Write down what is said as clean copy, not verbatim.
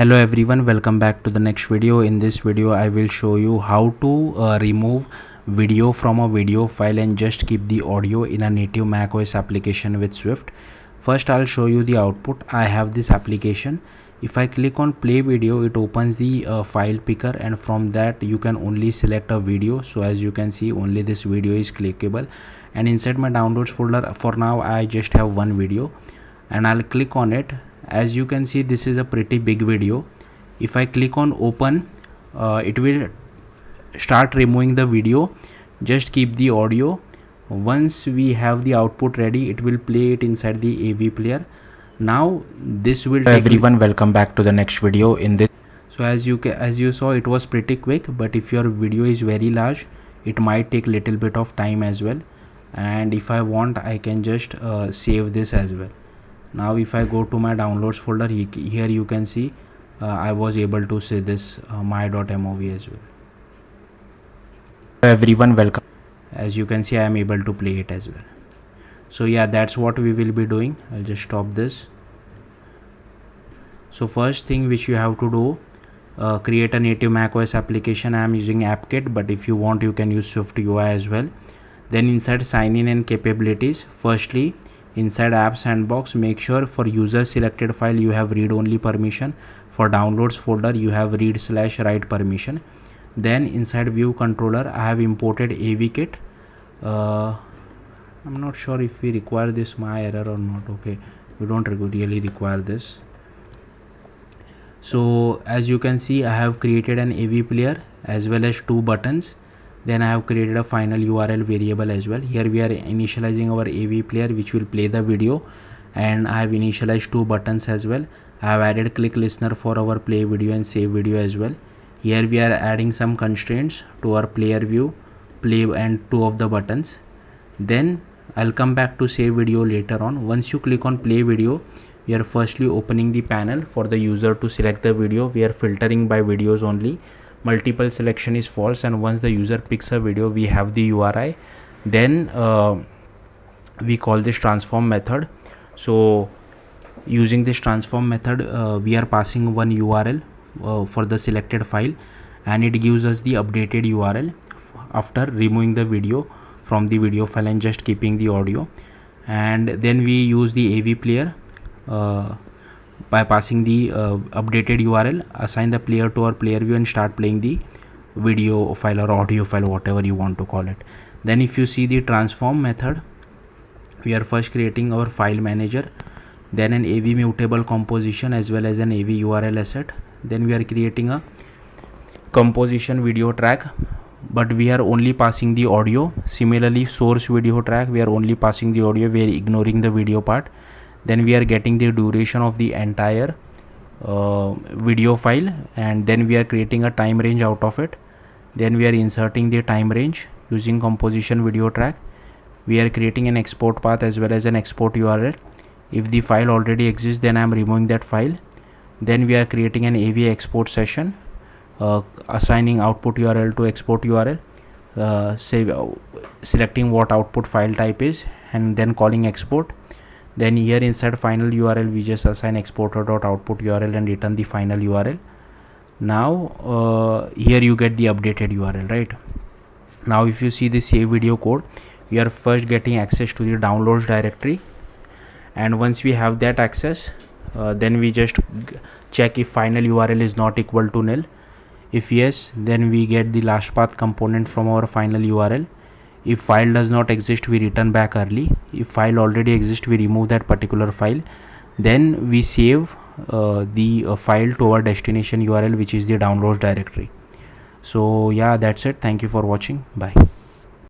Hello everyone, welcome back to the next video. In this video I will show you how to remove video from a video file and just keep the audio in a native macOS application with Swift. First I'll show you the output. I have this application. If I click on play video, it opens the file picker, and from that you can only select a video. So as you can see, only this video is clickable, and inside my downloads folder for now I just have one video, and I'll click on it. As you can see, this is a pretty big video. If I click on open, it will start removing the video. Just keep the audio. Once we have the output ready, it will play it inside the AV player. Now this will take everyone, welcome back to the next video. In this, so as you saw, it was pretty quick, but if your video is very large, it might take little bit of time as well. And if I want, I can just save this as well. Now if I go to my downloads folder, here you can see I was able to see this my.mov as well. everyone, welcome. As you can see, I am able to play it as well. So yeah, that's what we will be doing. I'll just stop this. So first thing which you have to do, create a native macOS application. I am using AppKit, but if you want, you can use Swift UI as well. Then inside sign in and capabilities, firstly inside app sandbox, make sure for user selected file you have read only permission. For downloads folder you have read/write permission. Then inside view controller, I have imported AVKit. I'm not sure if we require this my error or not. Okay, we don't really require this. So as you can see, I have created an AV player as well as two buttons. Then I have created a final URL variable as well. Here we are initializing our AV player which will play the video, and I have initialized two buttons as well. I have added click listener for our play video and save video as well. Here we are adding some constraints to our player view, play and two of the buttons. Then I'll come back to save video later on. Once you click on play video, we are firstly opening the panel for the user to select the video. We are filtering by videos only. Multiple selection is false, and once the user picks a video, we have the URI. Then we call this transform method. So using this transform method, we are passing one URL for the selected file, and it gives us the updated URL after removing the video from the video file and just keeping the audio. And then we use the AV player by passing the updated URL, assign the player to our player view and start playing the video file or audio file, whatever you want to call it. Then if you see the transform method, we are first creating our file manager, then an AV mutable composition as well as an AV URL asset. Then we are creating a composition video track, but we are only passing the audio. Similarly, source video track, we are only passing the audio, we are ignoring the video part. Then we are getting the duration of the entire video file, and then we are creating a time range out of it. Then we are inserting the time range using composition video track. We are creating an export path as well as an export URL. If the file already exists, then I am removing that file. Then we are creating an AV export session, assigning output URL to export URL, selecting what output file type is, and then calling export. Then here inside final URL, we just assign exporter.output URL and return the final URL. Now here you get the updated URL, right? Now if you see the save video code, we are first getting access to the downloads directory, and once we have that access, then we just check if final URL is not equal to nil. If yes, then we get the last path component from our final URL. If file does not exist, we return back early. If file already exists, we remove that particular file. Then we save the file to our destination URL, which is the downloads directory. So yeah, that's it. Thank you for watching. Bye.